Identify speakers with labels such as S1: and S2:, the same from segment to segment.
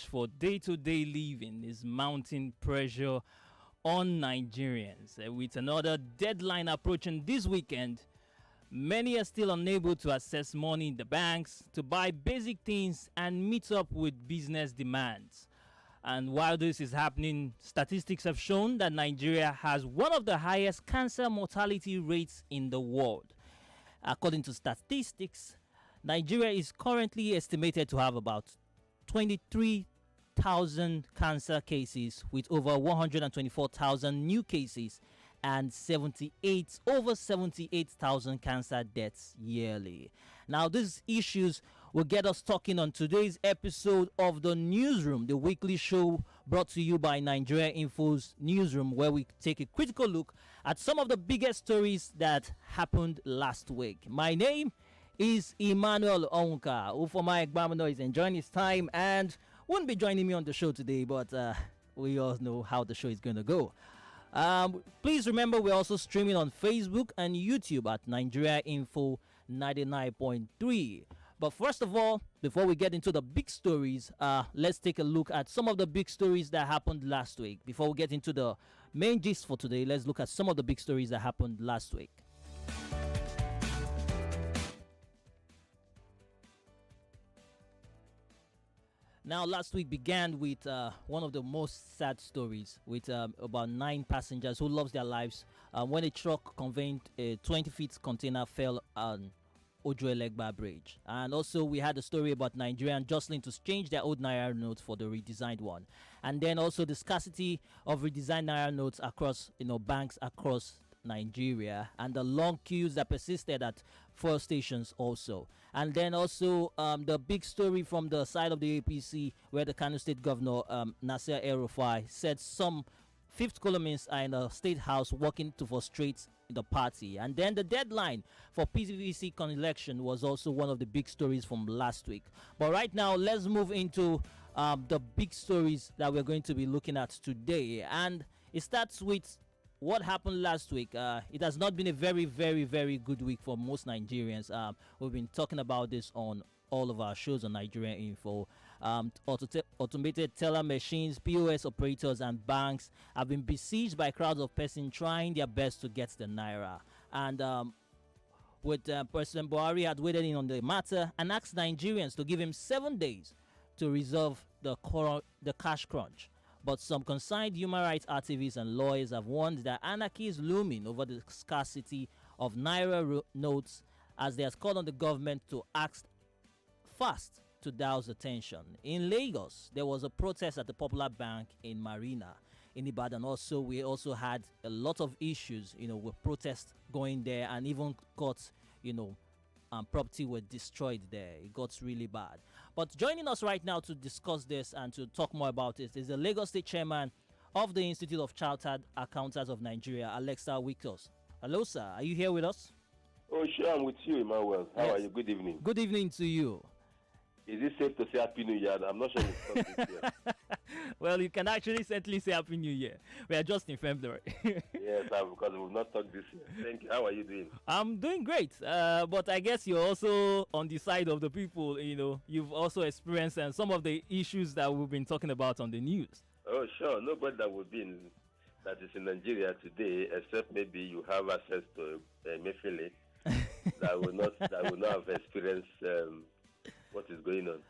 S1: for day-to-day living is mounting pressure on Nigerians. With another deadline approaching this weekend, many are still unable to access money in the banks to buy basic things and meet up with business demands. And while this is happening, statistics have shown that Nigeria has one of the highest cancer mortality rates in the world. According to statistics, Nigeria is currently estimated to have about 23,000 cancer cases, with over 124,000 new cases and over 78,000 cancer deaths yearly. Now, these issues will get us talking on today's episode of the Newsroom, the weekly show brought to you by Nigeria Info's Newsroom, where we take a critical look at some of the biggest stories that happened last week. My name is Emmanuel Onwuka, who for my examiner is enjoying his time and won't be joining me on the show today, but we all know how the show is going to go. Please remember, we're also streaming on Facebook and YouTube at Nigeria Info 99.3. But first of all, before we get into the big stories, let's take a look at some of the big stories that happened last week. Before we get into the main gist for today, let's look at some of the big stories that happened last week. Now, last week began with one of the most sad stories, with about 9 passengers who lost their lives when a truck conveying a 20-feet container fell on Ojuelegba Bridge. And also, we had a story about Nigerians jostling to change their old Naira notes for the redesigned one. And then also the scarcity of redesigned Naira notes across, banks across Nigeria, and the long queues that persisted at fuel stations also. And then also the big story from the side of the APC, where the Kano State Governor Nasir El-Rufai said some fifth columnists are in the State House working to frustrate the party. And then the deadline for PVC election was also one of the big stories from last week. But right now, let's move into the big stories that we're going to be looking at today. And it starts with what happened last week. It has not been a very, very, very good week for most Nigerians. We've been talking about this on all of our shows on Nigeria Info. Automated teller machines, POS operators, and banks have been besieged by crowds of persons trying their best to get the Naira. And President Buhari had weighed in on the matter and asked Nigerians to give him 7 days to resolve the cash crunch. But some concerned human rights activists and lawyers have warned that anarchy is looming over the scarcity of Naira notes, as they have called on the government to act fast to douse the tension. In Lagos, there was a protest at the Popular Bank in Marina. In Ibadan also, we also had a lot of issues, with protests going there, and even got, property were destroyed there. It got really bad. But joining us right now to discuss this and to talk more about it is the Lagos State Chairman of the Institute of Chartered Accountants of Nigeria, Alexa Wikos. Hello, sir. Are you here with us?
S2: Oh, sure. I'm with you, Emmanuel. How are you? Good evening.
S1: Good evening to you.
S2: Is it safe to say Happy New Year? I'm not sure it's this year.
S1: Well, you can actually certainly say Happy New Year. We are just in February.
S2: Yes, because we've not talked this year. Thank you. How are you doing?
S1: I'm doing great. But I guess you're also on the side of the people. You've also experienced some of the issues that we've been talking about on the news.
S2: Oh, sure. Nobody that is in Nigeria today, except maybe you have access to Mefele, that will not have experienced what is going on.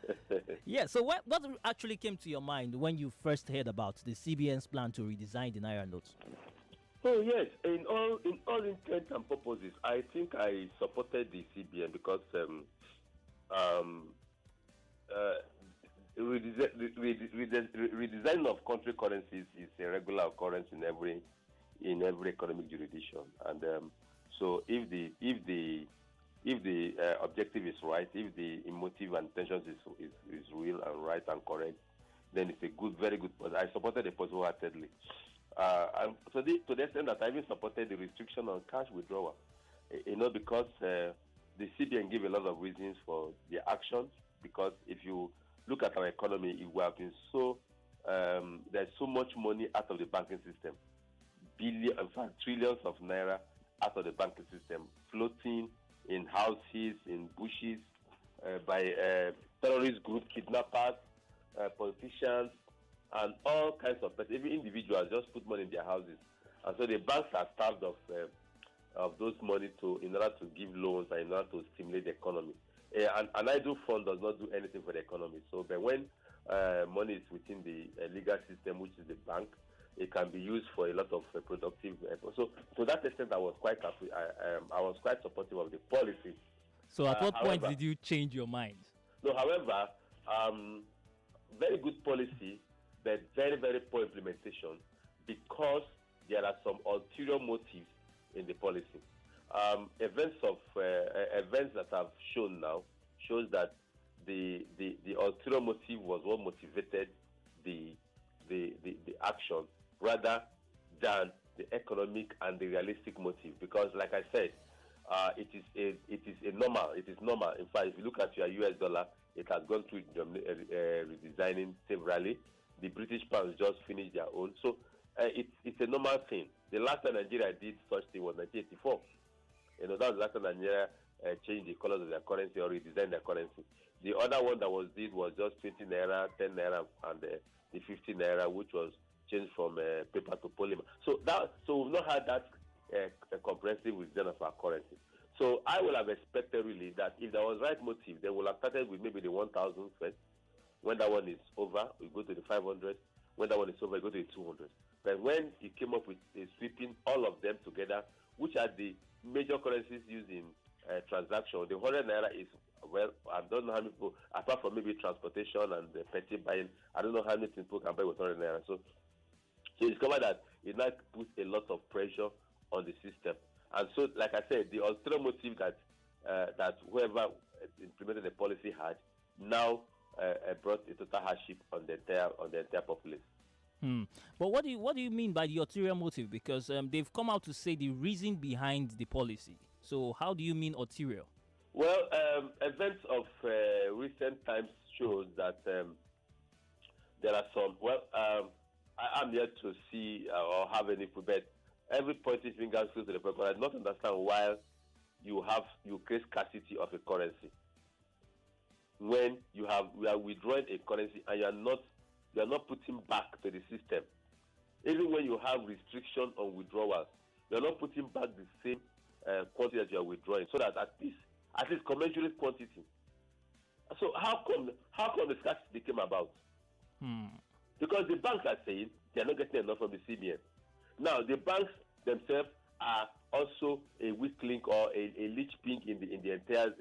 S1: Yeah, so what actually came to your mind when you first heard about the CBN's plan to redesign the Naira notes?
S2: Oh yes, in all intents and purposes, I think I supported the CBN because redesign of country currencies is a regular occurrence in every economic jurisdiction, and so if the objective is right, if the motive and intentions is real and right and correct, then it's a very good. But I supported the person wholeheartedly. And to the extent that I even supported the restriction on cash withdrawal, because the CBN gave a lot of reasons for their actions. Because if you look at our economy, we have been there's so much money out of the banking system, in fact trillions of naira out of the banking system, floating in houses, in bushes, by terrorist group kidnappers, politicians, and all kinds of people, even individuals, just put money in their houses. And so the banks are starved of those money in order to give loans and in order to stimulate the economy. An idle fund does not do anything for the economy. So, but when money is within the legal system, which is the bank, it can be used for a lot of productive. So, to that extent, I was quite happy. I was quite supportive of the policy.
S1: So, at what point did you change your mind?
S2: No, however, very good policy, but very, very poor implementation, because there are some ulterior motives in the policy. Events that have shown now shows that the ulterior motive was what motivated the action rather than the economic and the realistic motive. Because, like I said, it is normal. In fact, if you look at your US dollar, it has gone through redesigning severally. The British pounds just finished their own. So it's a normal thing. The last time Nigeria did such thing was 1984. That was the last time Nigeria changed the colors of their currency or redesigned their currency. The other one that was just 20 naira, 10 naira, and the 50 naira, which was changed from paper to polymer. So we've not had that comprehensive redesign of our currency. So I would have expected really that if there was right motive, they would have started with maybe the 1,000 first. When that one is over, we go to the 500. When that one is over, we go to the 200. But when he came up with sweeping all of them together, which are the major currencies used in transaction, the 100 naira is, well, I don't know how many people, apart from maybe transportation and petty buying, I don't know how many people can buy with 100 naira. So you discover that it now puts a lot of pressure on the system. And so, like I said, the ulterior motive that whoever implemented the policy had now brought a total hardship on the entire populace.
S1: But what do you mean by the ulterior motive? Because they've come out to say the reason behind the policy. So how do you mean ulterior?
S2: Well, events of recent times shows that there are some. Well, I'm yet to see or have any but every pointing finger goes to the point. But I do not understand why you create scarcity of a currency when you are withdrawing a currency and you are not putting back to the system. Even when you have restriction on withdrawals, you are not putting back the same quantity that you are withdrawing, so that at least commensurate quantity. So how come the scarcity came about? Because the banks are saying they are not getting enough from the CBN. Now the banks themselves are also a weak link or a linchpin in the entire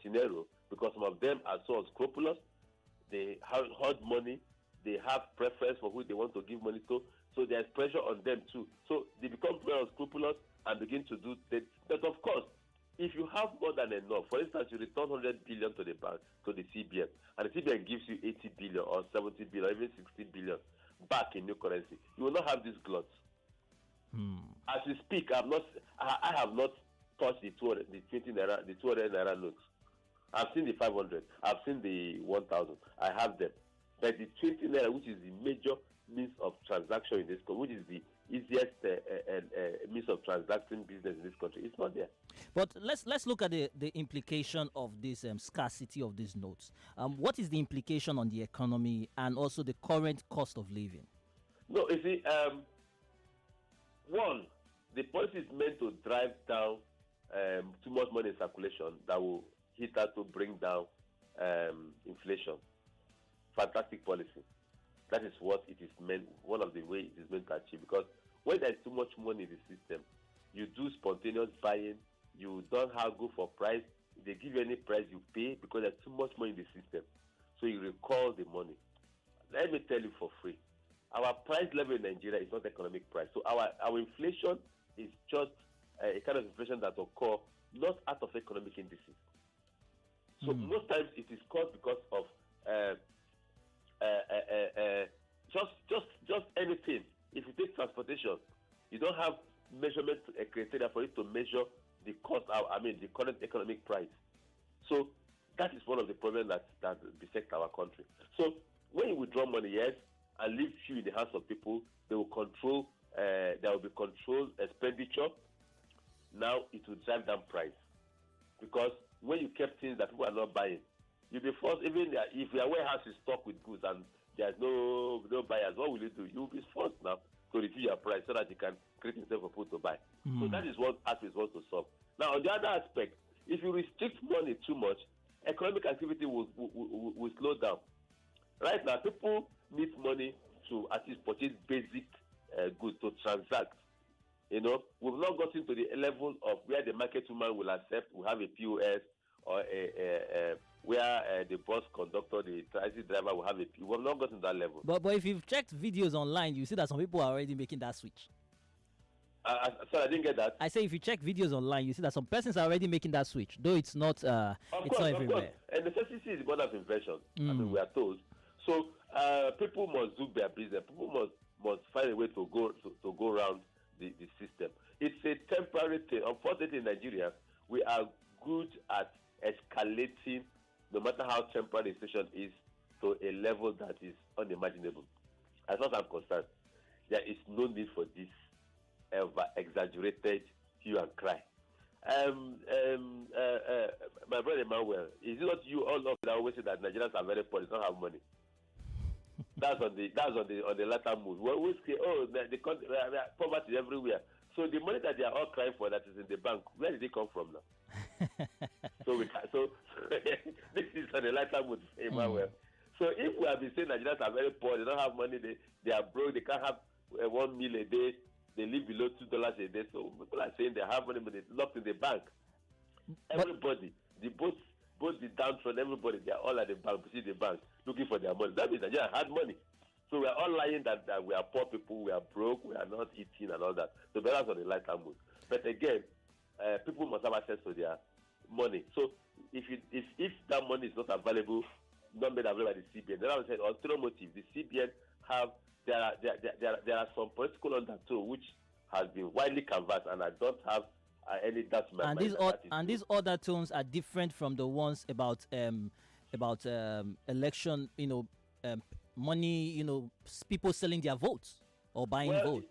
S2: scenario, because some of them are so unscrupulous. They hoard money. They have preference for who they want to give money to. So there's pressure on them too. So they become very unscrupulous and begin to do that. But of course, if you have more than enough, for instance, you return 100 billion to the bank, to the CBN, and the CBN gives you 80 billion or 70 billion or even 60 billion back in new currency, you will not have this glut. As we speak, I have not touched the 20 naira, the 200 naira notes. I've seen the 500. I've seen the 1,000. I have them. But the 20 naira, which is the major means of transaction in this country, which is the easiest means of transacting business in this country, it's not there.
S1: But let's look at the implication of this scarcity of these notes. What is the implication on the economy and also the current cost of living?
S2: No, you see, one, the policy is meant to drive down too much money in circulation that will hit out to bring down inflation. Fantastic policy. That is what it is meant, one of the ways it is meant to achieve. Because when there is too much money in the system, you do spontaneous buying, you don't have go for price. If they give you any price, you pay because there's too much money in the system. So you recall the money. Let me tell you for free. Our price level in Nigeria is not economic price. So our inflation is just a kind of inflation that occurs not out of economic indices. So most times it is caused because of just anything. If you take transportation, you don't have measurement criteria for it to measure the cost. The current economic price. So that is one of the problems that bisect our country. So when you withdraw money, yes, and leave few in the hands of people, they will control. There will be controlled expenditure. Now it will drive down price, because when you kept things that people are not buying, you'll be forced, even if your warehouse is stocked with goods and there's no buyers, what will you do? You'll be forced now to reduce your price so that you can create incentive for people to buy. So that is what aspect wants to solve. Now, on the other aspect, if you restrict money too much, economic activity will slow down. Right now, people need money to at least purchase basic goods to transact. You know, we've not gotten to the level of where the market woman will accept we have a POS or where the bus conductor, the taxi driver will have a POS. We've not gotten to that level.
S1: But if you've checked videos online, you see that some people are already making that switch.
S2: Sorry, I didn't get that.
S1: I say if you check videos online, you see that some persons are already making that switch, though it's not. Not everywhere.
S2: And necessity is the mother of invention. I mean, we are told. So people must do their business. People must find a way to go around the system. It's a temporary thing. Unfortunately, in Nigeria, we are good at escalating, no matter how temporary the situation is, to a level that is unimaginable. As far as I'm concerned, there is no need for this exaggerated hue and cry. My brother Emmanuel, is it not you all of that always say that Nigerians are very poor, they don't have money? That's on the latter move. We always say, the country, poverty everywhere. So the money that they are all crying for that is in the bank, where did it come from now? so this is on the latter move, Emmanuel. So if we have been saying Nigerians are very poor, they don't have money, they are broke, they can't have 1 meal a day, they live below $2 a day. So people are saying they have money, but it's locked in the bank. Everybody, both the downtrodden, everybody, they are all at the bank, looking for their money. That means Nigeria had money. So we are all lying that we are poor people, we are broke, we are not eating and all that. So that's on the lighter mood. But again, people must have access to their money. So if that money is not available, not made available by the CBN, then I would say alternative. The CBN there are some political undertow which has been widely canvassed, and I don't have any doubt in my mind.
S1: These other tones are different from the ones about election, money, people selling their votes or buying votes.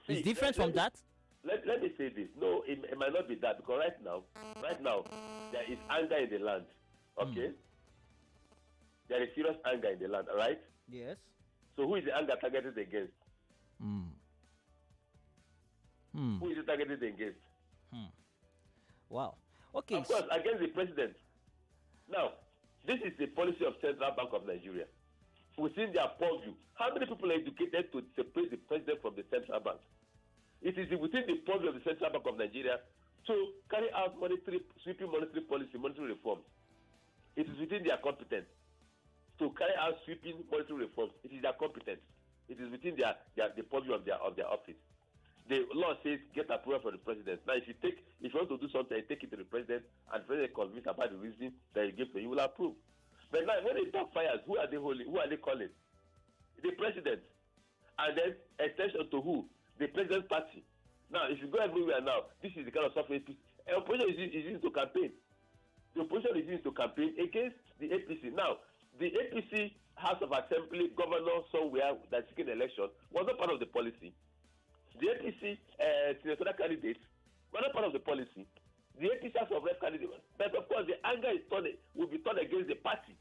S1: It's different from that.
S2: Let me say this. No, it might not be that, because right now, there is anger in the land. Okay? There is serious anger in the land, right?
S1: Yes.
S2: So who is the anger targeted against? Who is it targeted against?
S1: Wow. Okay.
S2: Of course, against the president. Now, this is the policy of Central Bank of Nigeria. Within their purview, how many people are educated to separate the president from the central bank? It is within the purview of the Central Bank of Nigeria to carry out sweeping monetary policy, monetary reforms. It is within their competence to carry out sweeping monetary reforms. It is their competence. It is within the purview of their office. The law says get approval from the president. Now, if you want to do something, you take it to the president, and the president is convinced about the reason that you give to you, will approve. But now, when they talk fires, who are they holding? Who are they calling? The president. And then extension to who? The president's party. Now, if you go everywhere now, this is the kind of stuff opposition is using to campaign. The opposition is using to campaign against the APC. Now, the APC House of Assembly governor somewhere that's seeking election was not part of the policy. The APC senatorial candidates were not part of the policy. The APC House of Rep candidate, but of course the anger will be turned against the party.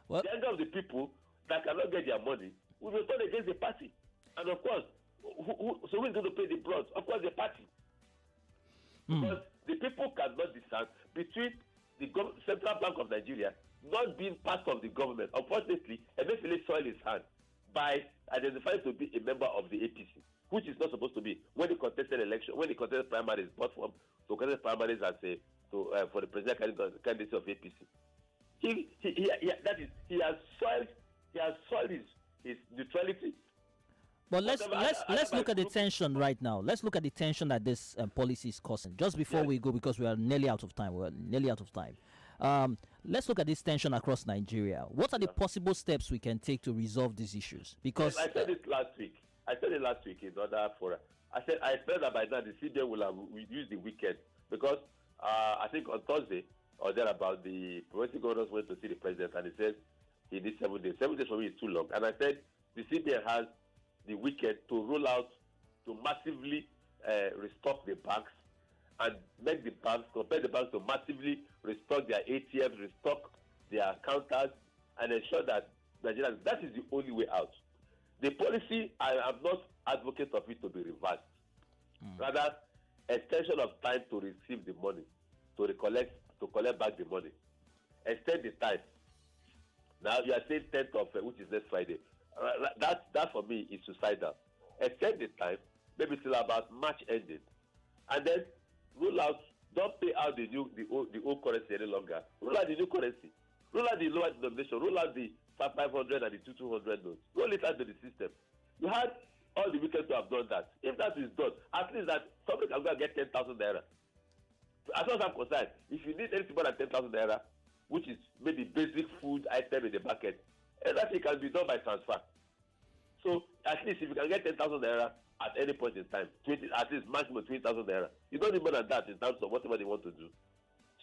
S2: Well, the anger of the people that cannot get their money will be turned against the party. And of course, who is going to pay the brunt? Of course, the party. Because the people cannot discern between the Central Bank of Nigeria not being part of the government. Unfortunately, Emefiele soiled his hand by identifying to be a member of the APC, which is not supposed to be. When he contested primaries, but to contest primaries for the presidential candidacy of APC, he has soiled his neutrality.
S1: But let's look at the tension right now. Let's look at the tension that this policy is causing. Just before we go, because we are nearly out of time. Let's look at this tension across Nigeria. What are the possible steps we can take to resolve these issues? Because
S2: I said it last week. In other fora. I expect that by now the CBN will have used the weekend, because I think on Thursday or thereabout, the provincial governors went to see the president, and he said he needs 7 days. 7 days for me is too long. And I said the CBN has the weekend to roll out, to massively restock the banks and compel the banks to massively restock their ATMs, restock their counters, and ensure that Nigerians, that is the only way out. The policy, I am not advocate of it to be reversed. Rather, extension of time to receive the money, to collect back the money. Extend the time. Now you are saying 10th of which is next Friday. That for me is suicidal. Extend the time, maybe till about March ending, and then rule out. Don't pay out the old currency any longer. Rule out the new currency. Rule out the lower denomination. Rule out the 500 and the 200 notes. Roll it out to the system. You had all the weekends to have done that. If that is done, at least that somebody can go and get 10,000 naira. As far as I'm concerned, if you need anything more than 10,000 naira, which is maybe basic food item in the market, everything can be done by transfer. So at least if you can get 10,000 naira at any point in time, at least maximum 20,000 naira, you don't need more than that in terms of whatever they want to do.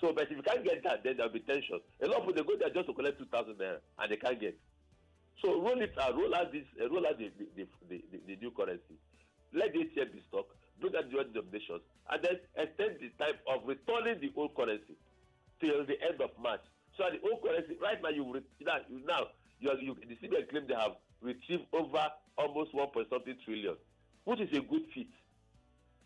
S2: So, but if you can't get that, then there'll be tension. A lot of people, they go there just to collect 2,000 naira and they can't get. So roll out the new currency. Let the ATM be stock, bring out the other denominations, and then extend the time of returning the old currency till the end of March. So the old currency, right now, the CBN claim they have retrieved over almost 1.something trillion, which is a good feat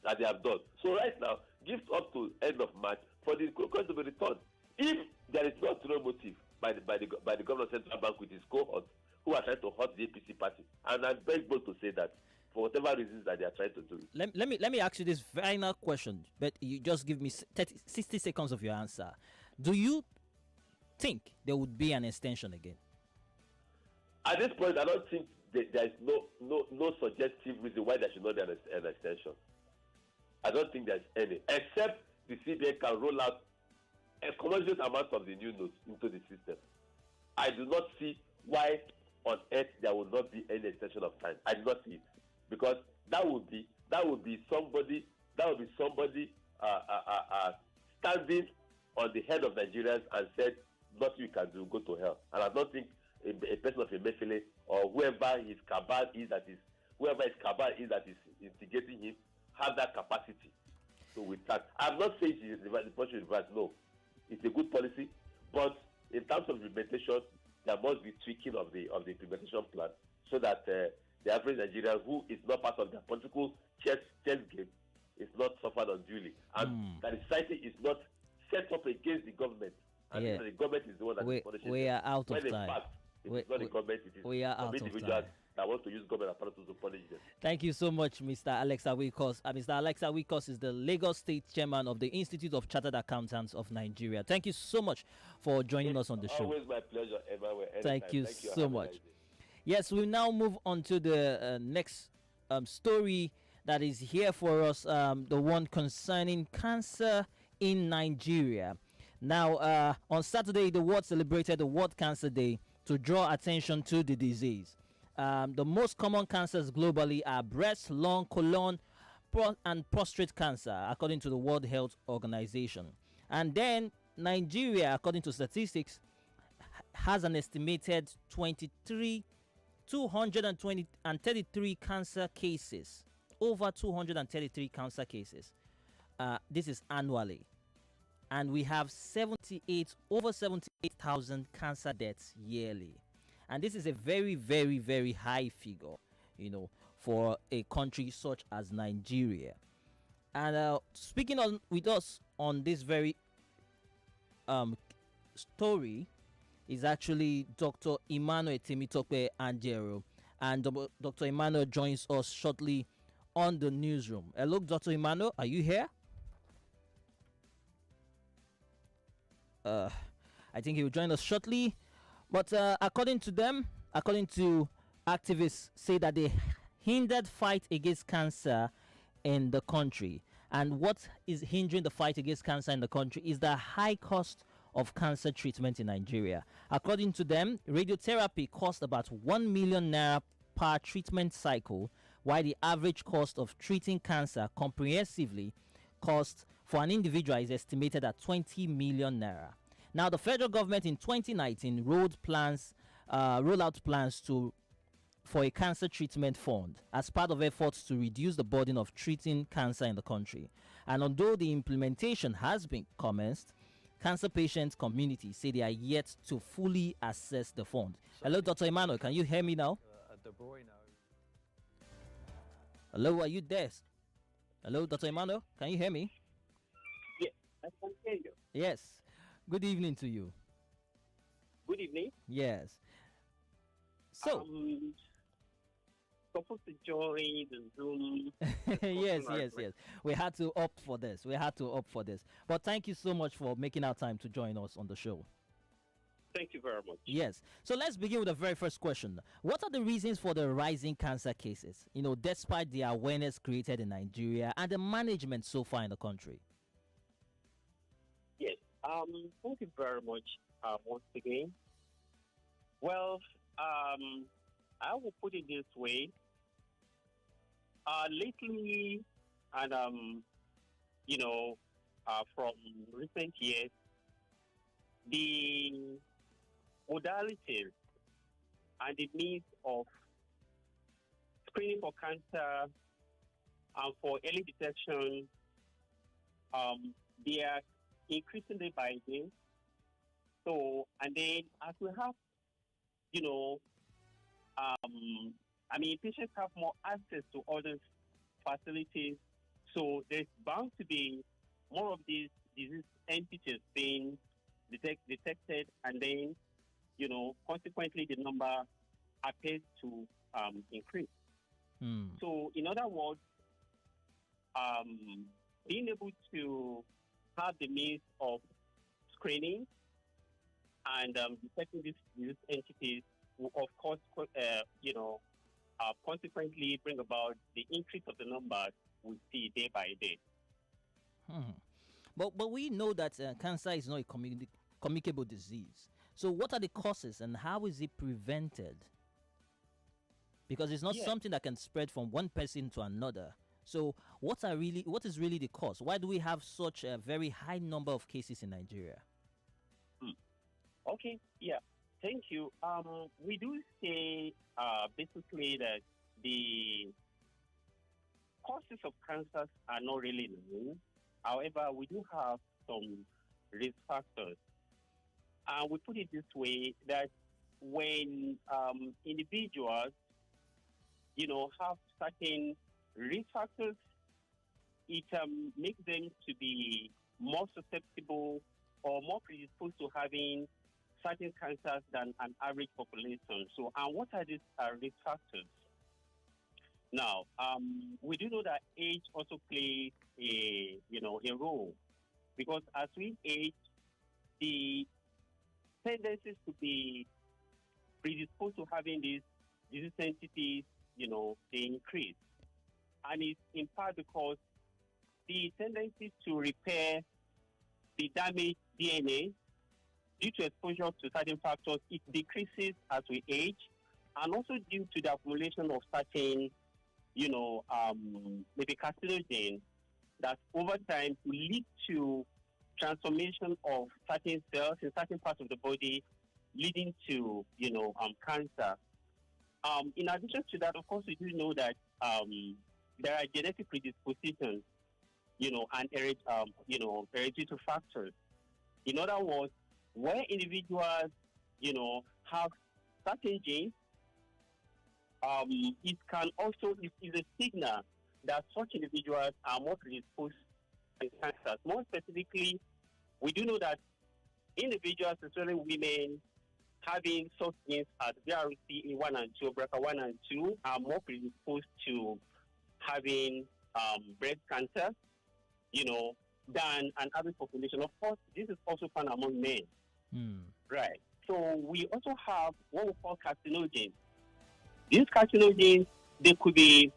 S2: that they have done. So right now, give up to end of March for the currency to be returned. If there is no ulterior motive by the governor of central bank with his cohort who are trying to hurt the APC party, and I'm very bold to say that for whatever reasons that they are trying to do it.
S1: Let me ask you this final question, but you just give me 60 seconds of your answer. Do you think there would be an extension again?
S2: At this point, I don't think there is no suggestive reason why there should not be an extension. I don't think there's any, except the CBN can roll out a commensurate amount of the new notes into the system. I do not see why on earth there will not be any extension of time. I do not see it, because that would be somebody standing on the head of Nigerians and said, "Nothing you can do, go to hell." And I don't think a person of Emefiele or whoever his cabal is that is instigating him have that capacity. So with that, I'm not saying the policy reverse. No, it's a good policy, but in terms of implementation, there must be tweaking of the implementation plan so that the average Nigerian who is not part of the political chess game is not suffered unduly, and that the society is not set up against the government, and the government is the one that is punishing.
S1: We are out of time.
S2: In fact, it's not the government, it is some individuals that want to use government apparatus to punish them.
S1: Thank you so much, Mr. Alex Awikos. Mr. Alex Awikos is the Lagos State Chairman of the Institute of Chartered Accountants of Nigeria. Thank you so much for joining us on the show.
S2: Always my pleasure, Emmanuel.
S1: Thank you so much. Yes, we now move on to the next story that is here for us, the one concerning cancer in Nigeria. Now, on Saturday, the world celebrated the World Cancer Day to draw attention to the disease. The most common cancers globally are breast, lung, colon, and prostate cancer, according to the World Health Organization. And then Nigeria, according to statistics, has an estimated 233 cancer cases, over 233 cancer cases. This is annually. And we have over 78,000 cancer deaths yearly. And this is a very, very, very high figure, for a country such as Nigeria. And speaking with us on this very story is actually Dr. Emmanuel Onwuka. And Dr. Emmanuel joins us shortly on the newsroom. Hello, Dr. Emmanuel, are you here? I think he will join us shortly. But according to activists, say that they hindered fight against cancer in the country. And what is hindering the fight against cancer in the country is the high cost of cancer treatment in Nigeria. According to them, radiotherapy costs about 1 million naira per treatment cycle, while the average cost of treating cancer comprehensively cost for an individual is estimated at 20 million naira. Now, the federal government in 2019 rolled out plans for a cancer treatment fund as part of efforts to reduce the burden of treating cancer in the country. And although the implementation has been commenced, cancer patient community say they are yet to fully assess the fund. Hello, Dr. Emmanuel. Can you hear me now? Hello, are you there? Hello, Dr. Emmanuel. Can you hear me?
S3: Yeah, I can hear you.
S1: Yes. Good evening to you.
S3: Good evening.
S1: Yes. So,
S3: supposed to join the Zoom.
S1: yes. We had to opt for this. But thank you so much for making our time to join us on the show.
S3: Thank you very much.
S1: Yes. So let's begin with the very first question. What are the reasons for the rising cancer cases, despite the awareness created in Nigeria and the management so far in the country?
S3: Yes. Thank you very much once again. Well, I will put it this way. Lately, and from recent years, the modalities and the means of screening for cancer and for early detection, they are increasing day by day. So, and then as we have, patients have more access to other facilities. So there's bound to be more of these disease entities being detected, and then, consequently, the number appears to increase. So, in other words, being able to have the means of screening and detecting these entities will, of course, consequently bring about the increase of the numbers we see day by day.
S1: But we know that cancer is not a communicable disease. So what are the causes and how is it prevented? Because it's not something that can spread from one person to another. So what is really the cause? Why do we have such a very high number of cases in Nigeria?
S3: Okay, yeah, thank you. We do say basically that the causes of cancers are not really known. However, we do have some risk factors. We put it this way, that when individuals, have certain risk factors, it makes them to be more susceptible or more predisposed to having certain cancers than an average population. So, and what are these risk factors? Now, we do know that age also plays a role, because as we age, the tendencies to be predisposed to having these disease entities, they increase. And it's in part because the tendency to repair the damaged DNA due to exposure to certain factors, it decreases as we age, and also due to the accumulation of certain, maybe carcinogens that over time will lead to transformation of certain cells in certain parts of the body, leading to, cancer. In addition to that, of course, we do know that there are genetic predispositions, and hereditary factors. In other words, where individuals, have certain genes, it can also is a signal that such individuals are more predisposed to cancer. More specifically, we do know that individuals, especially women, having such genes as BRCA1 and 2, BRCA1 and 2, are more predisposed to having breast cancer, than an average population. Of course, this is also found among men. Right. So we also have what we call carcinogens. These carcinogens, they could be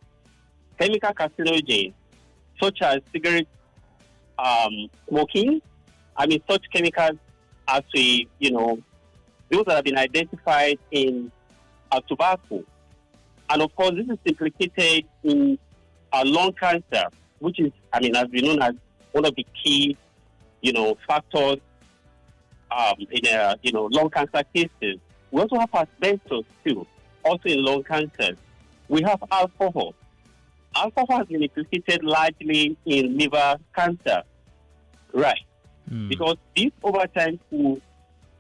S3: chemical carcinogens, such as cigarette smoking. Such chemicals as those that have been identified in tobacco. And of course, this is implicated in lung cancer, which is, has been known as one of the key, factors in lung cancer cases. We also have asbestos too, also in lung cancer. We have alcohol. Alcohol has been implicated largely in liver cancer. Right. because this over time could,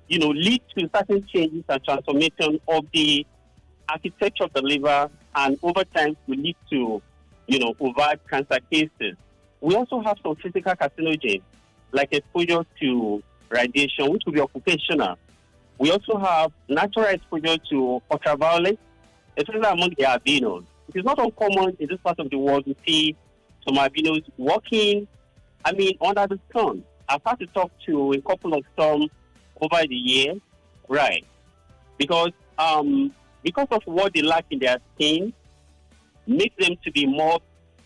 S3: lead to certain changes and transformation of the architecture of the liver, and over time will lead to, overt cancer cases. We also have some physical carcinogens, like exposure to radiation, which will be occupational. We also have natural exposure to ultraviolet, especially among the albinos. It is not uncommon in this part of the world to see some albinos working, under the sun. I've had to talk to a couple of some over the years, right? Because of what they lack in their skin, makes them to be more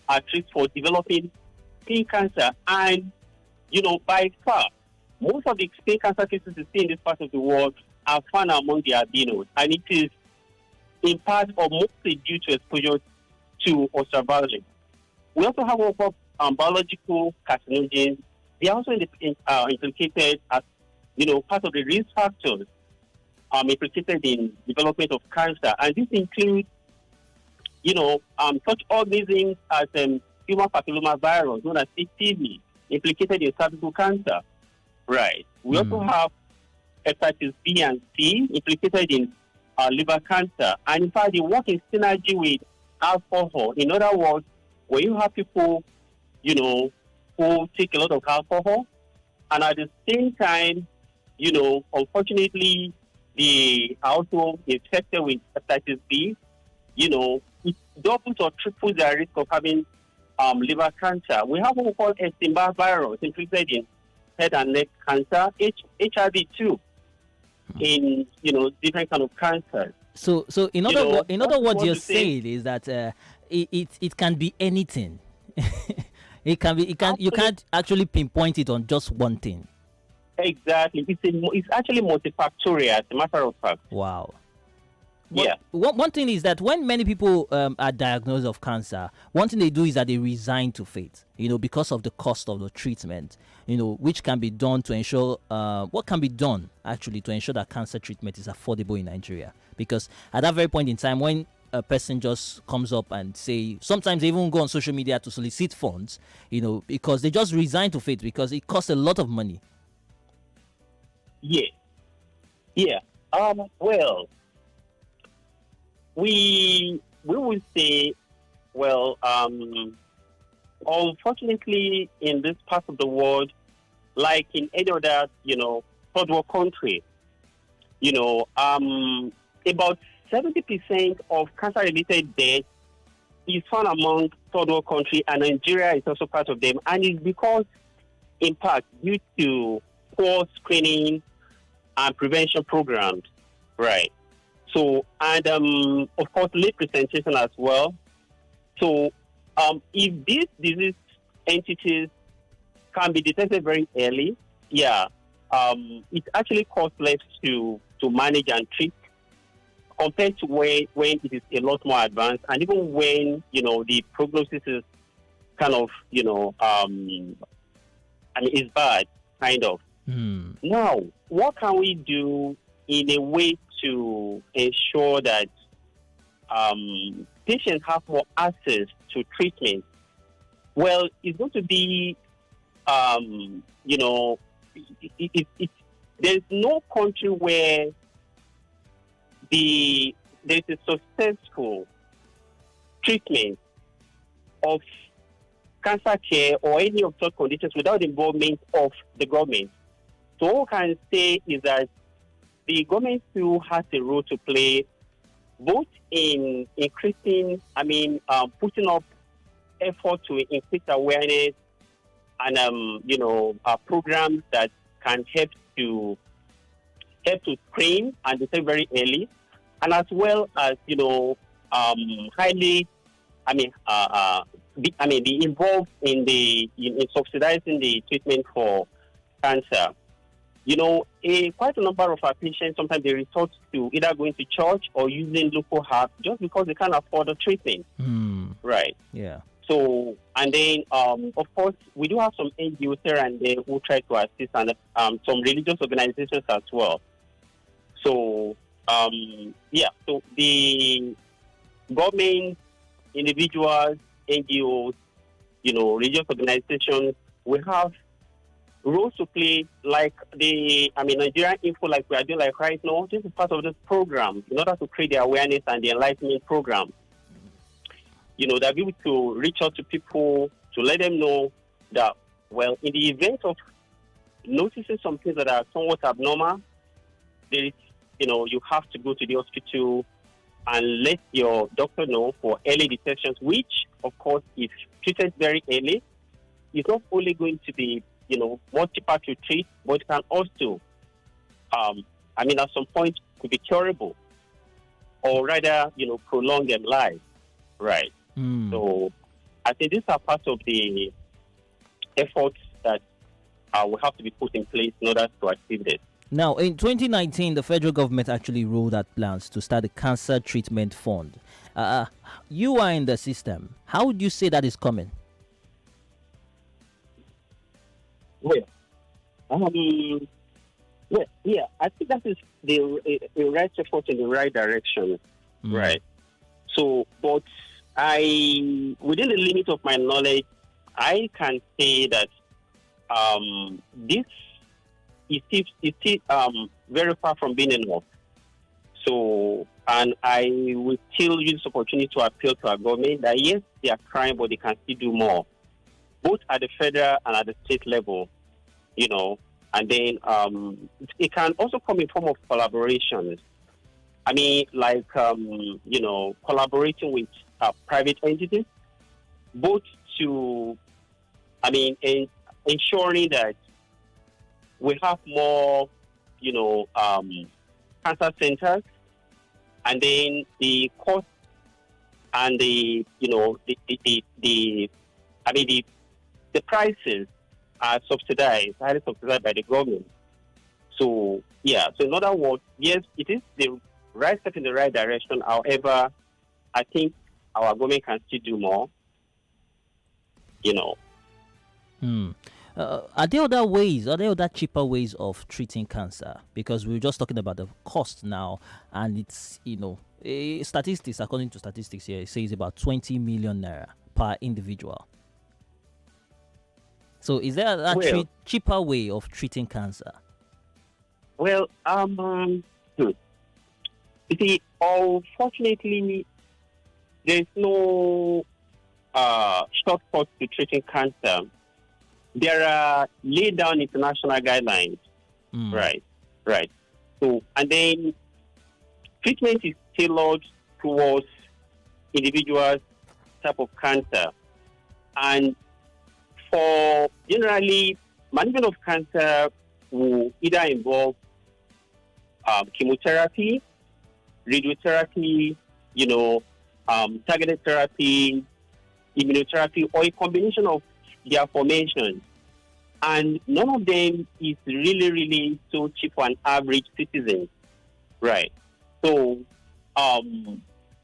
S3: at risk for developing skin cancer. And, by far, most of the skin cancer cases we see in this part of the world are found among the albinos. And it is in part or mostly due to exposure to ultraviolet. We also have biological carcinogens. They are also implicated as, part of the risk factors implicated in development of cancer. And this includes, such organisms as human papillomavirus, known as HPV, implicated in cervical cancer. Right. We also have hepatitis B and C implicated in liver cancer. And in fact, they work in synergy with alcohol. In other words, when you have people, who take a lot of alcohol, and at the same time, unfortunately, they are also infected with hepatitis B, it doubles or triples their risk of having liver cancer. We have what we call Epstein-Barr virus implicated in head and neck cancer, HIV too, in different kind of cancers.
S1: So in other words, you're saying is that it can be anything. You can't actually pinpoint it on just one thing.
S3: Exactly, it's actually multifactorial, as a matter of fact.
S1: Wow.
S3: Yeah.
S1: One thing is that when many people are diagnosed of cancer, one thing they do is that they resign to fate, because of the cost of the treatment, which can be done to ensure, what can be done actually to ensure that cancer treatment is affordable in Nigeria. Because at that very point in time, when a person just comes up and say, sometimes they even go on social media to solicit funds, because they just resign to fate because it costs a lot of money.
S3: Yeah. Yeah. Well, we will say, unfortunately, in this part of the world, like in any other, third world country, about 70% of cancer-related deaths is found among third world countries, and Nigeria is also part of them. And it's because, in part, due to poor screening and prevention programs, right? So, and of course, late presentation as well. So, if these disease entities can be detected very early, it actually costs less to manage and treat compared to when it is a lot more advanced, and even when the prognosis is kind of is bad, kind of. Now, what can we do in a way to ensure that patients have more access to treatment? Well, it's going to be, there's no country where there's a successful treatment of cancer care or any of such conditions without the involvement of the government. So what we can say is that the government still has a role to play, both in increasing, putting up effort to increase awareness and, programs that can help to screen and detect very early, and as well as, be involved in subsidizing the treatment for cancer. Quite a number of our patients, sometimes they resort to either going to church or using local herbs just because they can't afford the treatment. Right.
S1: Yeah.
S3: So, and then, of course, we do have some NGOs here and there who try to assist, and some religious organizations as well. So, so the government, individuals, NGOs, religious organizations, we have roles to play, like Nigerian Info, like we are doing like right now. This is part of this program in order to create the awareness and the enlightenment program. They'll be able to reach out to people to let them know that, well, in the event of noticing some things that are somewhat abnormal, there is, you have to go to the hospital and let your doctor know for early detections, which, of course, if treated very early, is not only going to be, more cheaper to treat, but it can also, at some point, could be curable, or rather, prolong their lives, right? So I think these are part of the efforts that will have to be put in place in order to achieve this.
S1: Now, in 2019, the federal government actually rolled out plans to start a cancer treatment fund. You are in the system. How would you say that is coming?
S3: Well, I think that is the right effort in the right direction, right? So, but within the limit of my knowledge, I can say that this is still very far from being enough. So, and I will still use this opportunity to appeal to our government that yes, they are trying, but they can still do more, both at the federal and at the state level, and then it can also come in form of collaborations. Collaborating with private entities, both to, ensuring that we have more, cancer centers, and then the cost and the prices are highly subsidized by the government. So, so in other words, yes, it is the right step in the right direction. However, I think our government can still do more,
S1: Are there other ways, are there other cheaper ways of treating cancer? Because we were just talking about the cost now, and it's, statistics, according to statistics here, it says about 20 million naira per individual. So is there a cheaper way of treating cancer?
S3: Well, you see, unfortunately, there's no shortcut to treating cancer. There are laid down international guidelines, right. So, and then treatment is tailored towards individuals' type of cancer. And for generally, management of cancer will either involve chemotherapy, radiotherapy, targeted therapy, immunotherapy, or a combination of the aforementioned. And none of them is really, really so cheap for an average citizen, right? So, and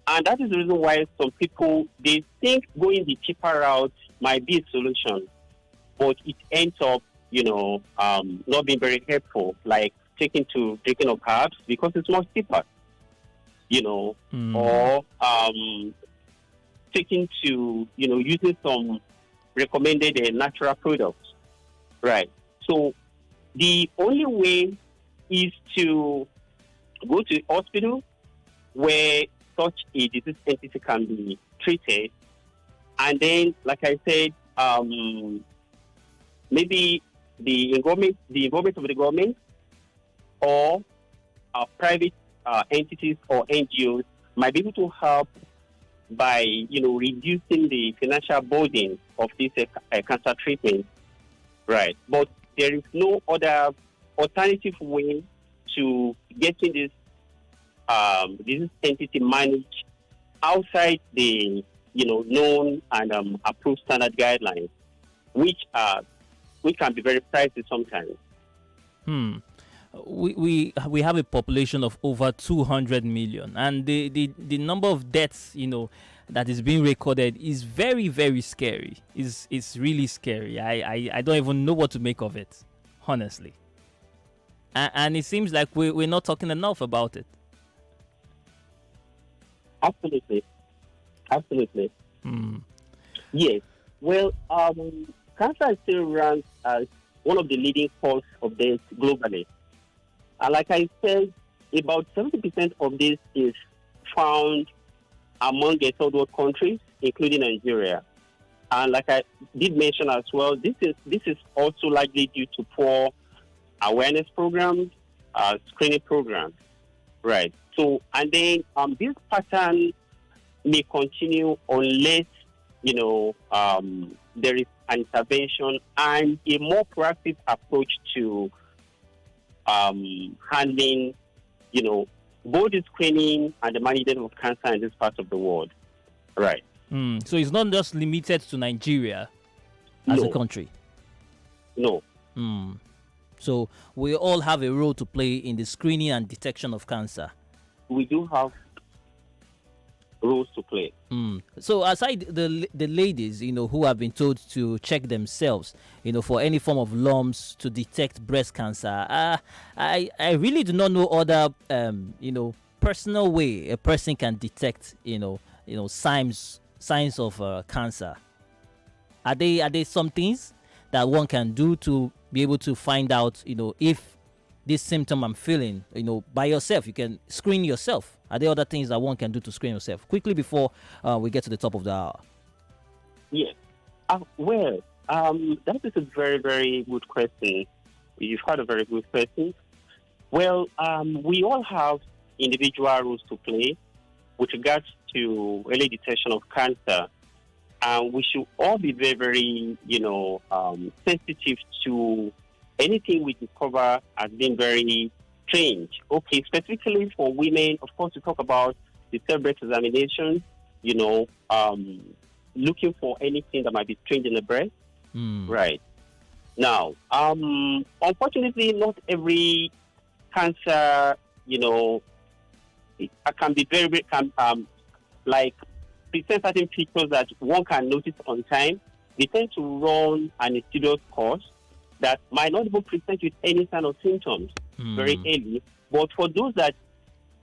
S3: that is the reason why some people, they think going the cheaper route might be a solution, but it ends up, not being very helpful, like taking to drinking of herbs because it's more cheaper, or taking to, using some recommended natural products, right? So the only way is to go to the hospital where such a disease entity can be treated, and then, like I said, maybe the involvement of the government or private entities or NGOs might be able to help by, reducing the financial burden of this cancer treatment, right? But there is no other alternative way to getting this entity managed outside the, known and approved standard guidelines, which can be very pricey sometimes.
S1: We have a population of over 200 million, and the number of deaths that is being recorded is very, very scary. It's really scary. I don't even know what to make of it, honestly. And it seems like we're not talking enough about it.
S3: Absolutely. Yes. Well, cancer still ranks as one of the leading causes of death globally. And like I said, about 70% of this is found among the third world countries, including Nigeria. And like I did mention as well, this is also likely due to poor awareness programs, screening programs, right? So, and then this pattern may continue unless there is an intervention and a more proactive approach to handling, both the screening and the management of cancer in this part of the world, right?
S1: So it's not just limited to Nigeria as a country.
S3: No.
S1: So we all have a role to play in the screening and detection of cancer.
S3: We do have roles to play.
S1: So aside the ladies, who have been told to check themselves, for any form of lumps to detect breast cancer, I really do not know other, personal way a person can detect, signs of cancer. Are they some things that one can do to be able to find out, if this symptom I'm feeling, by yourself? You can screen yourself. Are there other things that one can do to screen yourself? Quickly before we get to the top of the hour.
S3: Yes. That is a very, very good question. You've had a very good question. Well, we all have individual roles to play with regards to early detection of cancer. And we should all be very, very, sensitive to anything we discover as being very strange. Okay, specifically for women, of course, we talk about the breast examination, looking for anything that might be strange in the breast. Right. Now, unfortunately, not every cancer, it can be very, very, like, present certain features that one can notice on time. They tend to run an insidious course that might not even present with any kind of symptoms very early. But for those that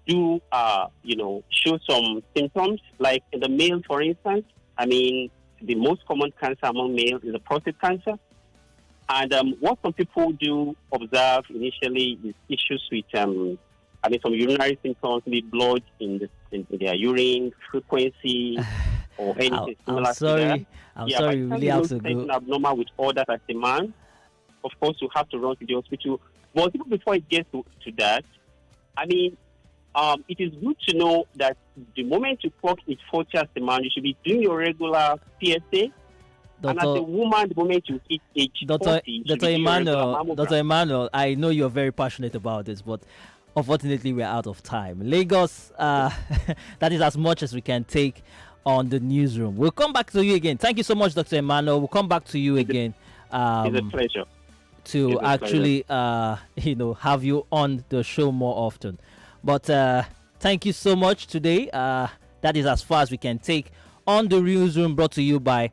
S3: do, show some symptoms, like in the male, for instance, the most common cancer among males is the prostate cancer. And what some people do observe initially is issues with, some urinary symptoms, maybe blood in their urine, frequency, or anything similar to that.
S1: I'm sorry, you really have to go.
S3: Abnormal with all that as a man, of course, you have to run to the hospital. But even before it gets to that, it is good to know that the moment you clock it 40 as a man, you should be doing your regular PSA. And as a woman, the moment you hit age 40,
S1: Dr. Emmanuel, I know you're very passionate about this, but unfortunately, we're out of time. Lagos, that is as much as we can take on the newsroom. We'll come back to you again. Thank you so much, Dr. Emmanuel. We'll come back to you again.
S3: It's a pleasure.
S1: To actually, have you on the show more often. But thank you so much today. That is as far as we can take on the newsroom, brought to you by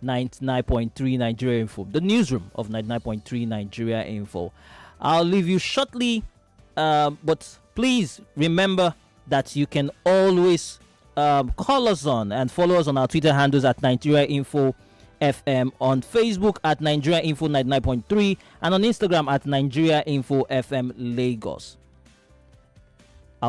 S1: 99.3 Nigeria Info, the newsroom of 99.3 Nigeria Info. I'll leave you shortly, but please remember that you can always call us on and follow us on our Twitter handles at Nigeria Info FM, on Facebook at Nigeria Info 99.3, and on Instagram at Nigeria Info FM Lagos.